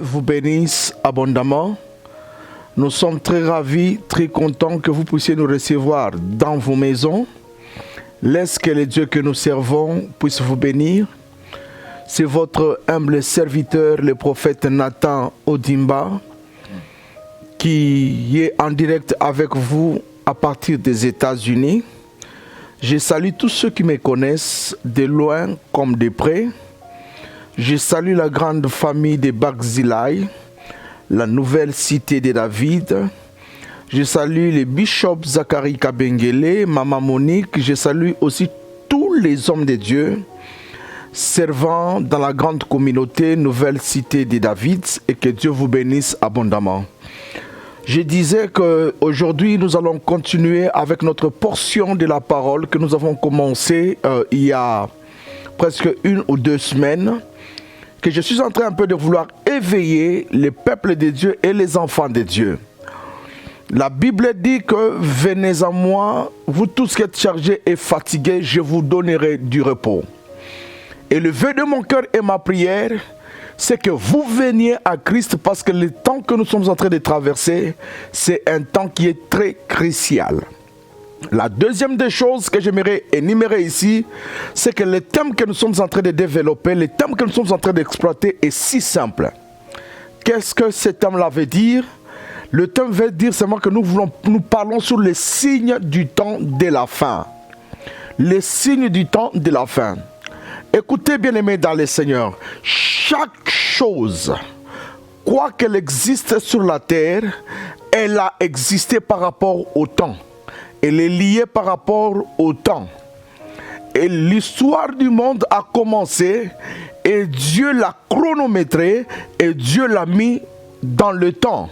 Vous bénisse abondamment. Nous sommes très ravis, très contents que vous puissiez nous recevoir dans vos maisons. Laisse que le Dieu que nous servons puisse vous bénir. C'est votre humble serviteur, le prophète Nathan Odimba, qui est en direct avec vous à partir des États-Unis. Je salue tous ceux qui me connaissent de loin comme de près. Je salue la grande famille de Barzilai, la nouvelle cité de David. Je salue les bishops Zachary Kabengele, Maman Monique. Je salue aussi tous les hommes de Dieu servant dans la grande communauté nouvelle cité de David, et que Dieu vous bénisse abondamment. Je disais qu'aujourd'hui nous allons continuer avec notre portion de la parole que nous avons commencé il y a presque 1 ou 2 semaines, que je suis en train un peu de vouloir éveiller le peuple de Dieu et les enfants de Dieu. La Bible dit que venez à moi, vous tous qui êtes chargés et fatigués, je vous donnerai du repos. Et le vœu de mon cœur et ma prière, c'est que vous veniez à Christ, parce que le temps que nous sommes en train de traverser, c'est un temps qui est très crucial. La deuxième des choses que j'aimerais énumérer ici, c'est que le thème que nous sommes en train de développer, le thème que nous sommes en train d'exploiter est si simple. Qu'est-ce que ce thème-là veut dire? Le thème veut dire seulement que nous parlons sur les signes du temps de la fin. Les signes du temps de la fin. Écoutez, bien-aimés dans le Seigneur, chaque chose, quoi qu'elle existe sur la terre, elle a existé par rapport au temps. Elle est liée par rapport au temps. Et l'histoire du monde a commencé et Dieu l'a chronométré et Dieu l'a mis dans le temps.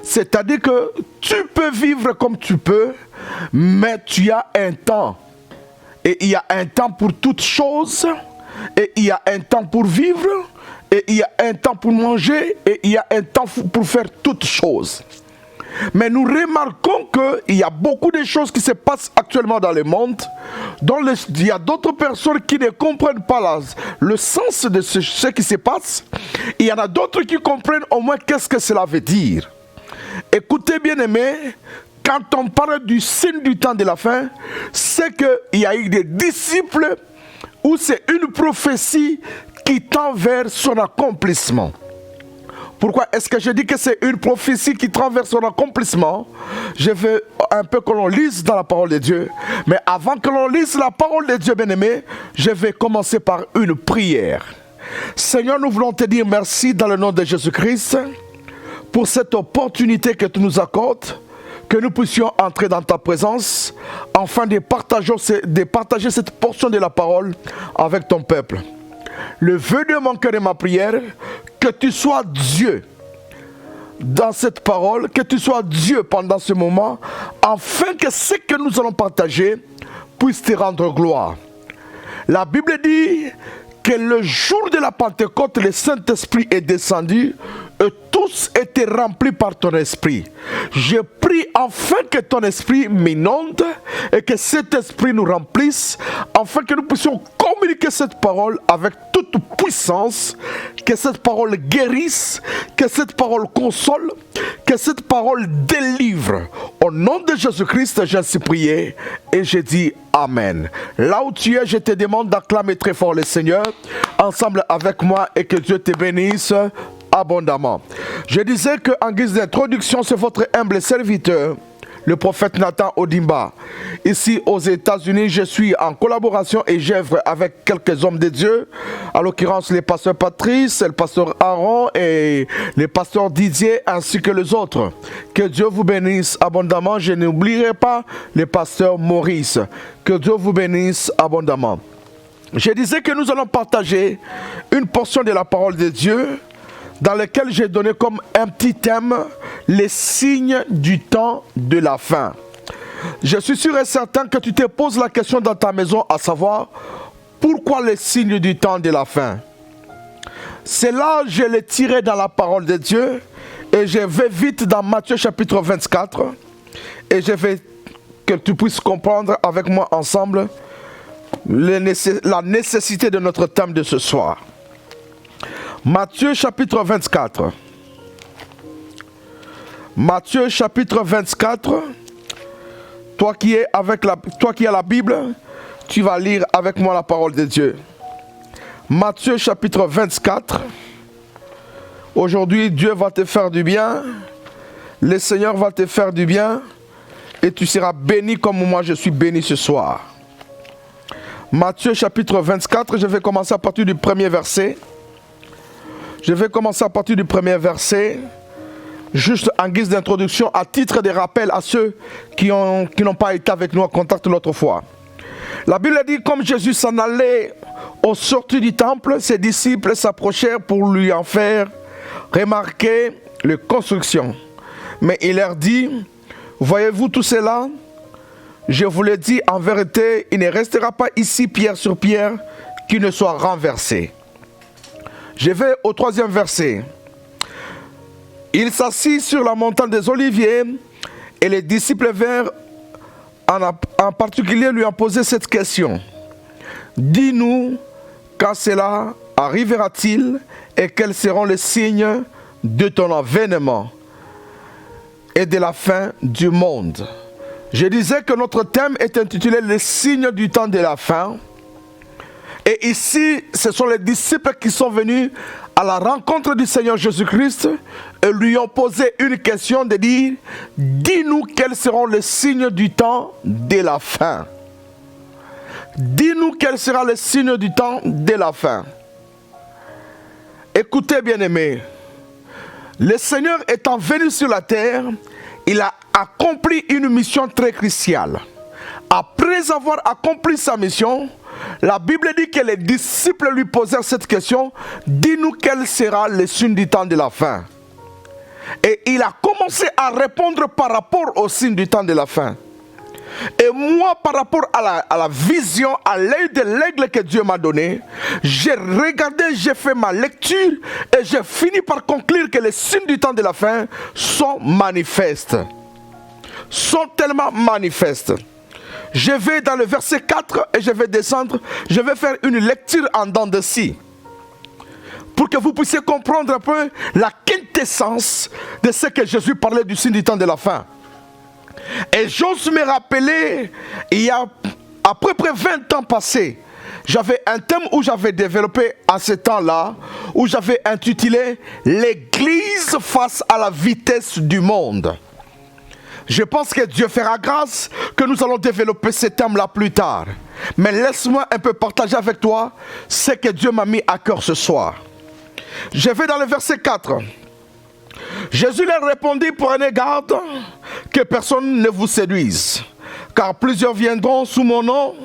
C'est-à-dire que tu peux vivre comme tu peux, mais tu as un temps. Et il y a un temps pour toutes choses, et il y a un temps pour vivre, et il y a un temps pour manger, et il y a un temps pour faire toutes choses. Mais nous remarquons qu'il y a beaucoup de choses qui se passent actuellement dans le monde, dont il y a d'autres personnes qui ne comprennent pas le sens de ce qui se passe. Il y en a d'autres qui comprennent au moins qu'est-ce que cela veut dire. Écoutez, bien aimés, quand on parle du signe du temps de la fin, c'est qu'il y a eu des disciples où c'est une prophétie qui tend vers son accomplissement. Pourquoi est-ce que je dis que c'est une prophétie qui tend vers son accomplissement? Je veux un peu que l'on lise dans la parole de Dieu. Mais avant que l'on lise la parole de Dieu, bien-aimé, je vais commencer par une prière. Seigneur, nous voulons te dire merci dans le nom de Jésus-Christ pour cette opportunité que tu nous accordes, que nous puissions entrer dans ta présence, afin de partager cette portion de la parole avec ton peuple. Le vœu de mon cœur et ma prière, que tu sois Dieu dans cette parole, que tu sois Dieu pendant ce moment, afin que ce que nous allons partager puisse te rendre gloire. La Bible dit que le jour de la Pentecôte, le Saint-Esprit est descendu et tous étaient remplis par ton esprit. Je prie afin que ton esprit m'inonde et que cet esprit nous remplisse, afin que nous puissions communiquer cette parole avec toute puissance, que cette parole guérisse, que cette parole console, que cette parole délivre. Au nom de Jésus-Christ, j'ai ainsi prié et j'ai dit Amen. Là où tu es, je te demande d'acclamer très fort le Seigneur, ensemble avec moi, et que Dieu te bénisse abondamment. Je disais qu'en guise d'introduction, c'est votre humble serviteur, le prophète Nathan Odimba. Ici aux États-Unis, je suis en collaboration et j'œuvre avec quelques hommes de Dieu, à l'occurrence les pasteurs Patrice, le pasteur Aaron et les pasteurs Didier, ainsi que les autres. Que Dieu vous bénisse abondamment. Je n'oublierai pas le pasteur Maurice. Que Dieu vous bénisse abondamment. Je disais que nous allons partager une portion de la parole de Dieu, dans lequel j'ai donné comme un petit thème les signes du temps de la fin. Je suis sûr et certain que tu te poses la question dans ta maison, à savoir pourquoi les signes du temps de la fin. C'est là je l'ai tiré dans la parole de Dieu et je vais vite dans Matthieu chapitre 24 et je vais que tu puisses comprendre avec moi ensemble la nécessité de notre thème de ce soir. Matthieu chapitre 24. Matthieu chapitre 24. Toi qui as la Bible, tu vas lire avec moi la parole de Dieu. Matthieu chapitre 24. Aujourd'hui, Dieu va te faire du bien. Le Seigneur va te faire du bien. Et tu seras béni comme moi je suis béni ce soir. Matthieu chapitre 24, je vais commencer à partir du premier verset. Juste en guise d'introduction, à titre de rappel à ceux qui n'ont pas été avec nous en contact l'autre fois. La Bible dit, comme Jésus s'en allait au sortir du temple, ses disciples s'approchèrent pour lui en faire remarquer les constructions. Mais il leur dit, voyez-vous tout cela? Je vous le dis, en vérité, il ne restera pas ici pierre sur pierre qui ne soit renversé. Je vais au troisième verset. Il s'assit sur la montagne des Oliviers et les disciples vinrent en particulier lui en poser cette question. Dis-nous quand cela arrivera-t-il et quels seront les signes de ton avènement et de la fin du monde. Je disais que notre thème est intitulé les signes du temps de la fin. Et ici, ce sont les disciples qui sont venus à la rencontre du Seigneur Jésus-Christ et lui ont posé une question de dire, dis-nous quels seront les signes du temps de la fin. Dis-nous quel sera le signe du temps de la fin. Écoutez, bien-aimés, le Seigneur étant venu sur la terre, il a accompli une mission très cruciale. Après avoir accompli sa mission, la Bible dit que les disciples lui posèrent cette question, dis-nous quel sera le signe du temps de la fin. Et il a commencé à répondre par rapport au signe du temps de la fin. Et moi, par rapport à la vision, à l'œil de l'aigle que Dieu m'a donné, j'ai regardé, j'ai fait ma lecture et j'ai fini par conclure que les signes du temps de la fin sont manifestes. Sont tellement manifestes. Je vais dans le verset 4 et je vais descendre, je vais faire une lecture en dents de scie. Pour que vous puissiez comprendre un peu la quintessence de ce que Jésus parlait du signe du temps de la fin. Et j'ose me rappeler, il y a à peu près 20 ans passés, j'avais un thème où j'avais développé à ce temps-là, où j'avais intitulé « L'Église face à la vitesse du monde ». Je pense que Dieu fera grâce que nous allons développer ce thème-là plus tard. Mais laisse-moi un peu partager avec toi ce que Dieu m'a mis à cœur ce soir. Je vais dans le verset 4. Jésus leur répondit, prenez garde que personne ne vous séduise, car plusieurs viendront sous mon nom,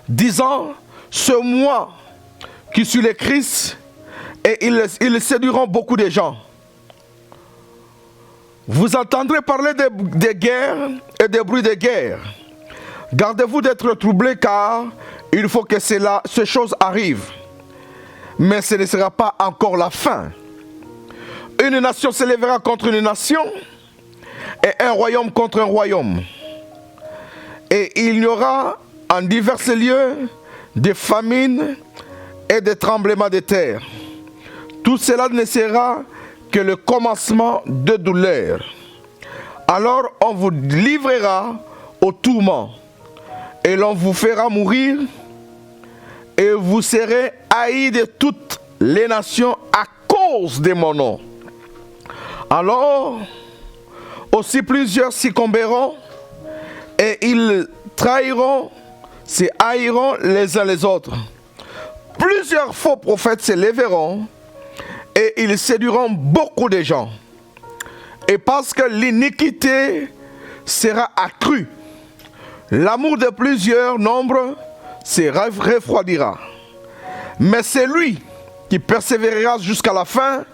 disant, c'est moi qui suis le Christ, et ils séduiront beaucoup de gens. Vous entendrez parler de guerres et des bruits de guerre. Gardez-vous d'être troublés, car il faut que ces choses arrivent. Mais ce ne sera pas encore la fin. Une nation se lèvera contre une nation et un royaume contre un royaume. Et il y aura en divers lieux des famines et des tremblements de terre. Tout cela ne sera que le commencement de douleur. Alors on vous livrera au tourment et l'on vous fera mourir et vous serez haïs de toutes les nations à cause de mon nom. Alors aussi plusieurs succomberont et ils trahiront, se haïront les uns les autres. Plusieurs faux prophètes se lèveront et ils séduiront beaucoup de gens. Et parce que l'iniquité sera accrue, l'amour de plusieurs nombres se refroidira. Mais celui qui persévérera jusqu'à la fin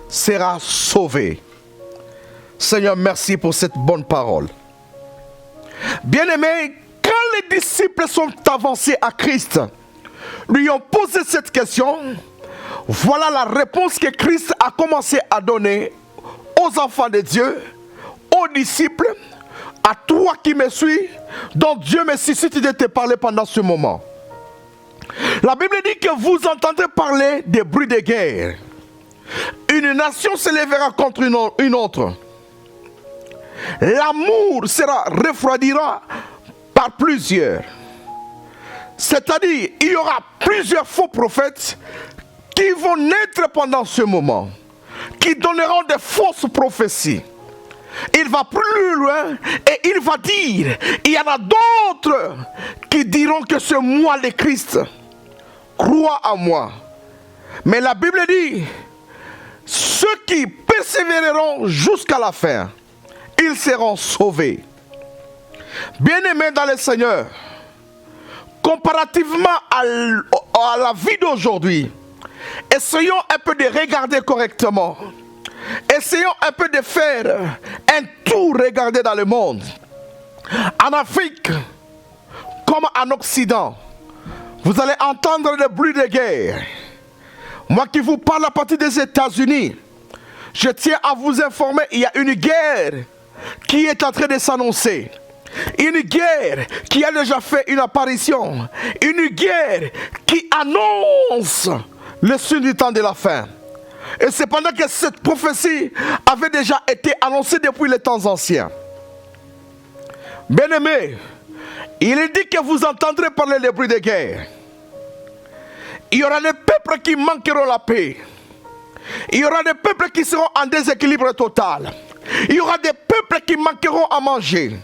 sera sauvé. Seigneur, merci pour cette bonne parole. Bien-aimés, quand les disciples sont avancés à Christ, lui ont posé cette question, voilà la réponse que Christ a commencé à donner aux enfants de Dieu, aux disciples, à toi qui me suis, dont Dieu me suscite de te parler pendant ce moment. La Bible dit que vous entendez parler des bruits de guerre. une nation se lèvera contre une autre. L'amour refroidira par plusieurs. C'est-à-dire, il y aura plusieurs faux prophètes qui vont naître pendant ce moment, qui donneront des fausses prophéties. Il va plus loin et il va dire, il y en a d'autres qui diront que c'est moi le Christ. Crois en moi. Mais la Bible dit, ceux qui persévéreront jusqu'à la fin, ils seront sauvés. Bien-aimés dans le Seigneur, comparativement à la vie d'aujourd'hui, essayons un peu de regarder correctement. Essayons un peu de faire un tour, regarder dans le monde. En Afrique, comme en Occident, vous allez entendre des bruits de guerre. Moi qui vous parle à partir des États-Unis, je tiens à vous informer, il y a une guerre qui est en train de s'annoncer. Une guerre qui a déjà fait une apparition. Une guerre qui annonce le signe du temps de la fin. Et c'est pendant que cette prophétie avait déjà été annoncée depuis les temps anciens. Bien-aimés, il est dit que vous entendrez parler des bruits de guerre. Il y aura des peuples qui manqueront la paix. Il y aura des peuples qui seront en déséquilibre total. Il y aura des peuples qui manqueront à manger.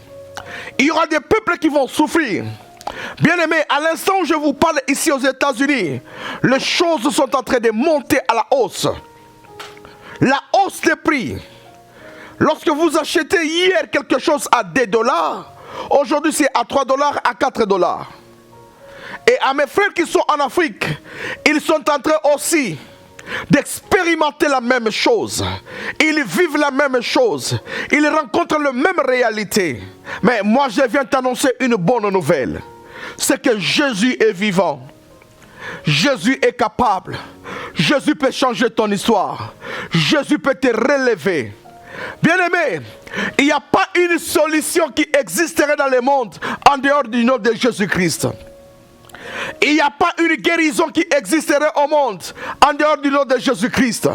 Il y aura des peuples qui vont souffrir. Bien-aimés, à l'instant où je vous parle ici aux États-Unis, les choses sont en train de monter à la hausse. La hausse des prix. Lorsque vous achetez hier quelque chose à $2, aujourd'hui c'est à $3, à $4. Et à mes frères qui sont en Afrique, ils sont en train aussi d'expérimenter la même chose. Ils vivent la même chose. Ils rencontrent la même réalité. Mais moi je viens t'annoncer une bonne nouvelle. C'est que Jésus est vivant. Jésus est capable. Jésus peut changer ton histoire. Jésus peut te relever. Bien-aimé, il n'y a pas une solution qui existerait dans le monde en dehors du nom de Jésus-Christ. Il n'y a pas une guérison qui existerait au monde en dehors du nom de Jésus-Christ.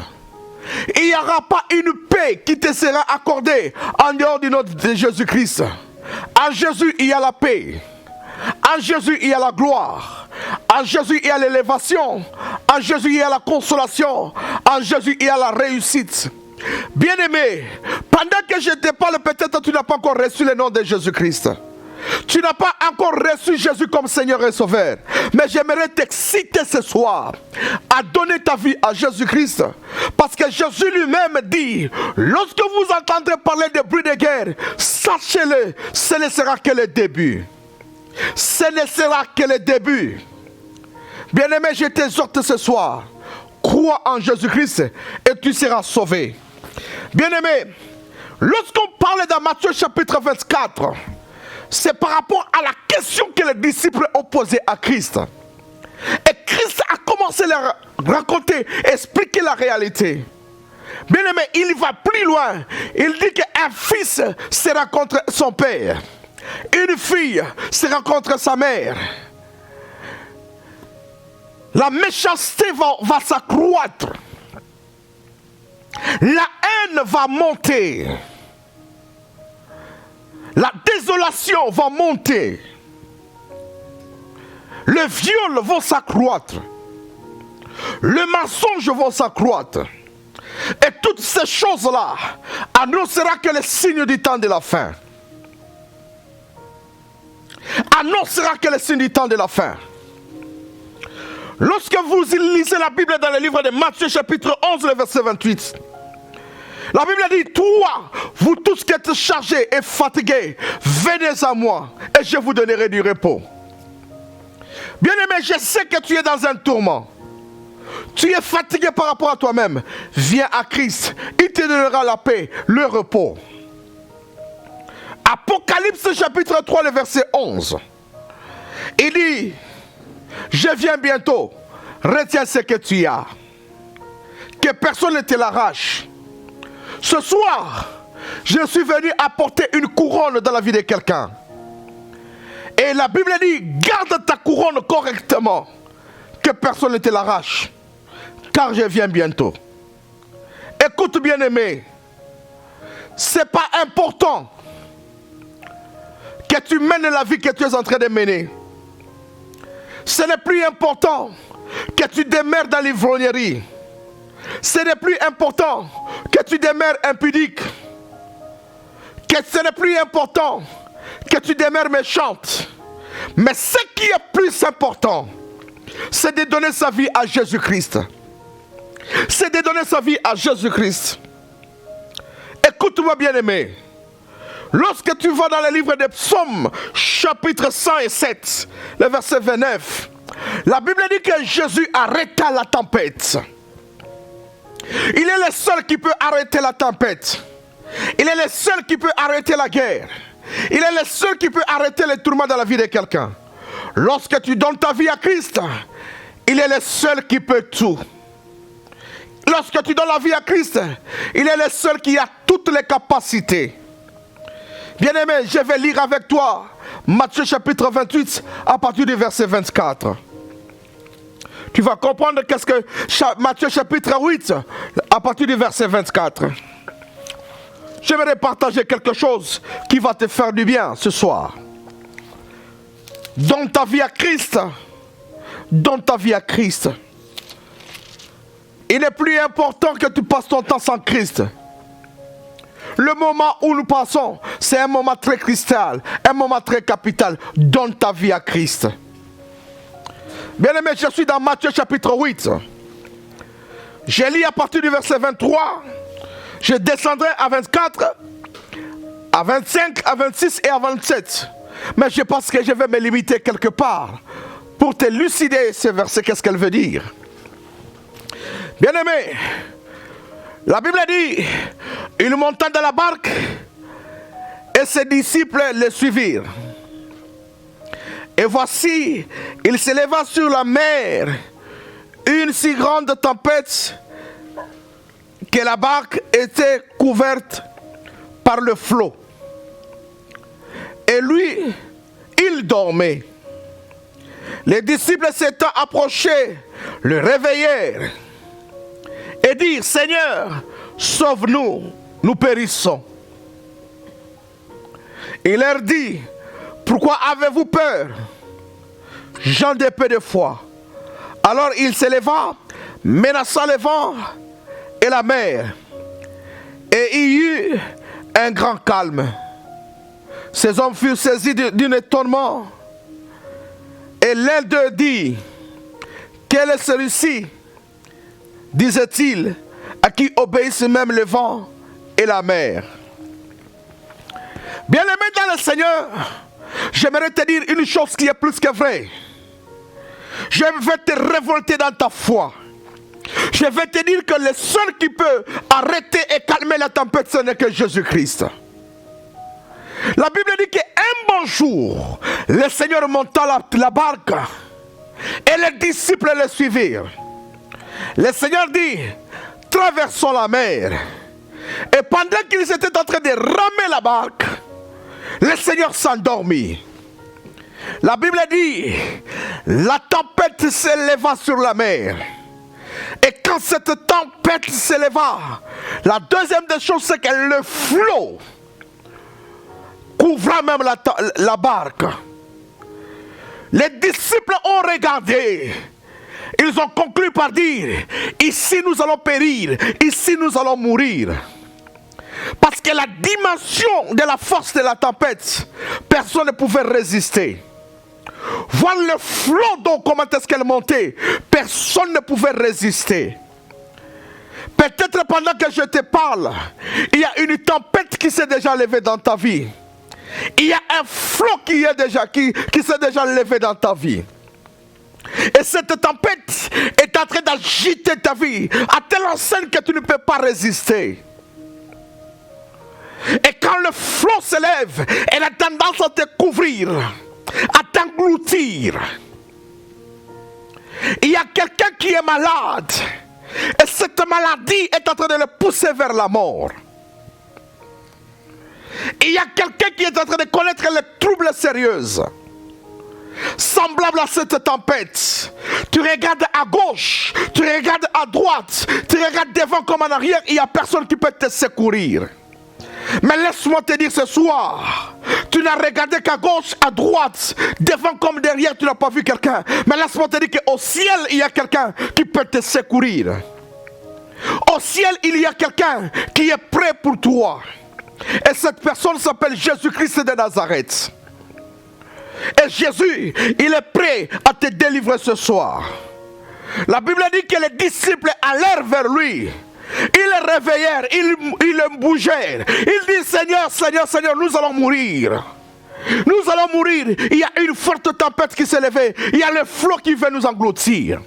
Il n'y aura pas une paix qui te sera accordée en dehors du nom de Jésus-Christ. En Jésus, il y a la paix. En Jésus, il y a la gloire. En Jésus, il y a l'élévation. En Jésus, il y a la consolation. En Jésus, il y a la réussite. Bien-aimé, pendant que je te parle, peut-être tu n'as pas encore reçu le nom de Jésus-Christ. Tu n'as pas encore reçu Jésus comme Seigneur et Sauveur. Mais j'aimerais t'exciter ce soir à donner ta vie à Jésus-Christ. Parce que Jésus lui-même dit, lorsque vous entendrez parler de bruit de guerre, sachez-le, ce ne sera que le début. Ce ne sera que le début. Bien-aimé, je t'exhorte ce soir. Crois en Jésus-Christ et tu seras sauvé. Bien-aimé, lorsqu'on parle dans Matthieu chapitre 24, c'est par rapport à la question que les disciples ont posée à Christ. Et Christ a commencé à leur raconter, expliquer la réalité. Bien-aimé, il va plus loin. Il dit qu'un fils se rencontre son père. Une fille se rencontre sa mère. La méchanceté va s'accroître. La haine va monter. La désolation va monter. Le viol va s'accroître. Le mensonge va s'accroître. Et toutes ces choses-là annoncera que le signe du temps de la fin. Annoncera que le signe du temps de la fin. Lorsque vous lisez la Bible dans le livre de Matthieu chapitre 11, le verset 28, la Bible dit, toi, vous tous qui êtes chargés et fatigués, venez à moi et je vous donnerai du repos. Bien-aimé, je sais que tu es dans un tourment. Tu es fatigué par rapport à toi-même. Viens à Christ, il te donnera la paix, le repos. Apocalypse chapitre 3, le verset 11. Il dit, je viens bientôt, retiens ce que tu as. Que personne ne te l'arrache. Ce soir, je suis venu apporter une couronne dans la vie de quelqu'un. Et la Bible dit, garde ta couronne correctement. Que personne ne te l'arrache. Car je viens bientôt. Écoute bien aimé, ce n'est pas important que tu mènes la vie que tu es en train de mener. Ce n'est plus important que tu demeures dans l'ivrognerie. Ce n'est plus important que tu demeures impudique. Ce n'est plus important que tu demeures méchante. Mais ce qui est plus important, c'est de donner sa vie à Jésus-Christ. C'est de donner sa vie à Jésus-Christ. Écoute-moi bien aimé. Lorsque tu vas dans le livre des Psaumes, chapitre 107, le verset 29, la Bible dit que Jésus arrêta la tempête. Il est le seul qui peut arrêter la tempête. Il est le seul qui peut arrêter la guerre. Il est le seul qui peut arrêter les tourments dans la vie de quelqu'un. Lorsque tu donnes ta vie à Christ, il est le seul qui peut tout. Lorsque tu donnes la vie à Christ, il est le seul qui a toutes les capacités. Bien-aimé, je vais lire avec toi Matthieu chapitre 28 à partir du verset 24. Tu vas comprendre qu'est-ce que Matthieu chapitre 8 à partir du verset 24. J'aimerais partager quelque chose qui va te faire du bien ce soir. Donne ta vie à Christ. Donne ta vie à Christ. Il n'est plus important que tu passes ton temps sans Christ. Le moment où nous passons, c'est un moment très cristal, un moment très capital. Donne ta vie à Christ. Bien-aimé, je suis dans Matthieu chapitre 8. Je lis à partir du verset 23. Je descendrai à 24, à 25, à 26 et à 27. Mais je pense que je vais me limiter quelque part pour te lucider ce verset, qu'est-ce qu'elle veut dire. Bien-aimé, la Bible dit, il monta dans la barque et ses disciples le suivirent. Et voici, il s'éleva sur la mer une si grande tempête que la barque était couverte par le flot. Et lui, il dormait. Les disciples s'étant approchés, le réveillèrent et dirent, Seigneur, sauve-nous, nous périssons. Il leur dit, pourquoi avez-vous peur, gens de peu de foi? Alors il s'éleva, menaçant le vent et la mer, et il y eut un grand calme. Ces hommes furent saisis d'un étonnement, et l'un d'eux dit, quel est celui-ci, disait-il, à qui obéissent même le vent et la mer? Bien-aimé dans le Seigneur, j'aimerais te dire une chose qui est plus que vraie. Je vais te révolter dans ta foi. Je vais te dire que le seul qui peut arrêter et calmer la tempête, ce n'est que Jésus-Christ. La Bible dit qu'un bon jour, le Seigneur monta la barque et les disciples le suivirent. Le Seigneur dit, traversons la mer. Et pendant qu'ils étaient en train de ramer la barque, le Seigneur s'endormit. La Bible dit, la tempête s'éleva sur la mer. Et quand cette tempête s'éleva, la deuxième des choses, c'est que le flot couvra même la barque. Les disciples ont regardé. Ils ont conclu par dire, ici nous allons périr, ici nous allons mourir. Parce que la dimension de la force de la tempête, personne ne pouvait résister. Voir le flot d'eau, comment est-ce qu'elle montait, personne ne pouvait résister. Peut-être pendant que je te parle, il y a une tempête qui s'est déjà levée dans ta vie. Il y a un flot qui s'est déjà levé dans ta vie. Et cette tempête est en train d'agiter ta vie à telle enseigne que tu ne peux pas résister. Et quand le flot se lève, elle a tendance à te couvrir, à t'engloutir. Il y a quelqu'un qui est malade et cette maladie est en train de le pousser vers la mort. Il y a quelqu'un qui est en train de connaître les troubles sérieux semblable à cette tempête. Tu regardes à gauche, tu regardes à droite, tu regardes devant comme en arrière, il n'y a personne qui peut te secourir. Mais laisse-moi te dire ce soir, tu n'as regardé qu'à gauche, à droite, devant comme derrière, tu n'as pas vu quelqu'un. Mais laisse-moi te dire qu'au ciel, il y a quelqu'un qui peut te secourir. Au ciel, il y a quelqu'un qui est prêt pour toi. Et cette personne s'appelle Jésus-Christ de Nazareth. Et Jésus, il est prêt à te délivrer ce soir. La Bible dit que les disciples allèrent vers lui. Ils le réveillèrent, ils le bougèrent. Ils disent, Seigneur, Seigneur, Seigneur, nous allons mourir. Nous allons mourir. Il y a une forte tempête qui s'est levée. Il y a le flot qui veut nous engloutir.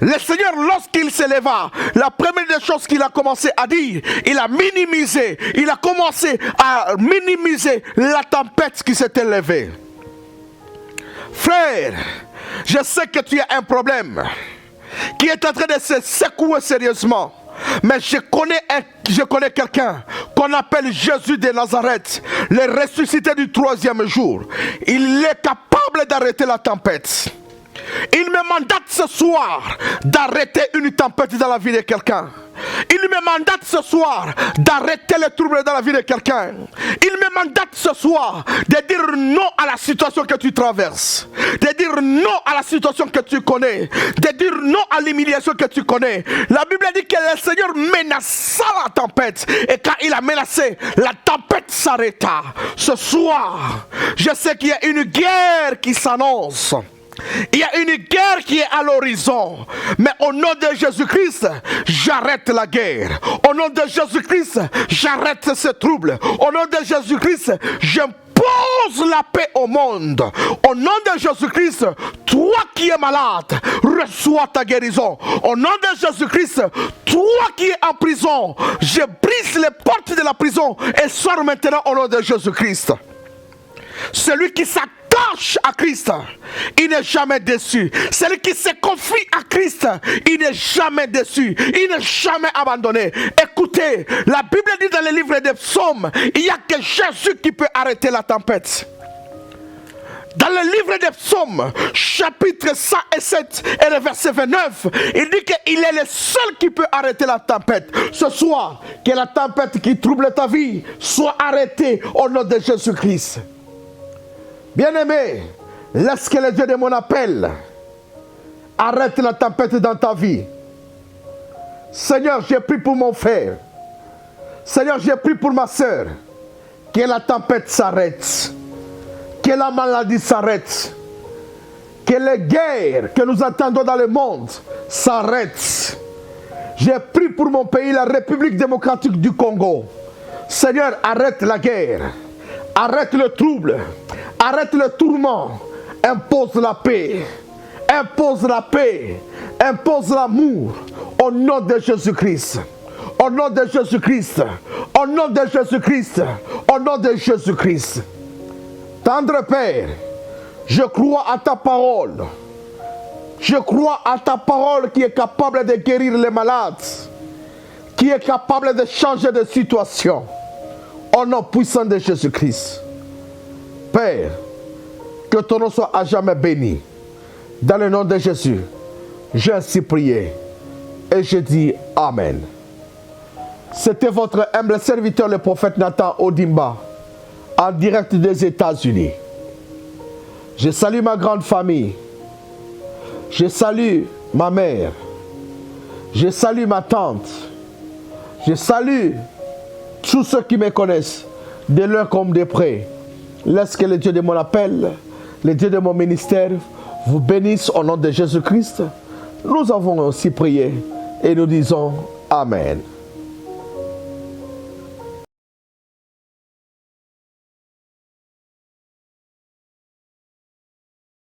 Le Seigneur, lorsqu'il se leva, la première des choses qu'il a commencé à dire, il a commencé à minimiser la tempête qui s'était levée. Frère, je sais que tu as un problème qui est en train de se secouer sérieusement. Mais je connais quelqu'un qu'on appelle Jésus de Nazareth, le ressuscité du 3e jour. Il est capable d'arrêter la tempête. Il me mandate ce soir d'arrêter une tempête dans la vie de quelqu'un. Il me mandate ce soir d'arrêter les troubles dans la vie de quelqu'un. Il me mandate ce soir de dire non à la situation que tu traverses, de dire non à la situation que tu connais, de dire non à l'humiliation que tu connais. La Bible dit que le Seigneur menaça la tempête, et quand il a menacé, la tempête s'arrêta. Ce soir, je sais qu'il y a une guerre qui s'annonce. Il y a une guerre qui est à l'horizon. Mais au nom de Jésus-Christ, j'arrête la guerre. Au nom de Jésus-Christ, j'arrête ce trouble. Au nom de Jésus-Christ, j'impose la paix au monde. Au nom de Jésus-Christ, toi qui es malade, reçois ta guérison. Au nom de Jésus-Christ, toi qui es en prison, je brise les portes de la prison et sors maintenant au nom de Jésus-Christ. Celui qui s'attache à Christ, il n'est jamais déçu. Celui qui se confie à Christ, il n'est jamais déçu. Il n'est jamais abandonné. Écoutez, la Bible dit dans le livre des psaumes, il n'y a que Jésus qui peut arrêter la tempête. Dans le livre des psaumes, chapitre 107 et le verset 29, il dit qu'il est le seul qui peut arrêter la tempête. Ce soir, que la tempête qui trouble ta vie soit arrêtée au nom de Jésus-Christ. Bien-aimé, laisse que le Dieu de mon appel arrête la tempête dans ta vie. Seigneur, j'ai prié pour mon frère. Seigneur, j'ai prié pour ma soeur. Que la tempête s'arrête. Que la maladie s'arrête. Que les guerres que nous attendons dans le monde s'arrêtent. J'ai prié pour mon pays, la République démocratique du Congo. Seigneur, arrête la guerre. Arrête le trouble. Arrête le tourment. Impose la paix. Impose la paix. Impose l'amour. Au nom de Jésus-Christ. Au nom de Jésus-Christ. Au nom de Jésus-Christ. Au nom de Jésus-Christ. Tendre Père, je crois à ta parole. Je crois à ta parole qui est capable de guérir les malades. Qui est capable de changer de situation. Au nom puissant de Jésus-Christ. Père, que ton nom soit à jamais béni. Dans le nom de Jésus, j'ai ainsi prié. Et je dis Amen. C'était votre humble serviteur, le prophète Nathan Odimba, en direct des États-Unis. Je salue ma grande famille. Je salue ma mère. Je salue ma tante. Je salue tous ceux qui me connaissent, de loin comme de près. Laisse que le Dieu de mon appel, le Dieu de mon ministère, vous bénisse au nom de Jésus-Christ. Nous avons aussi prié et nous disons Amen.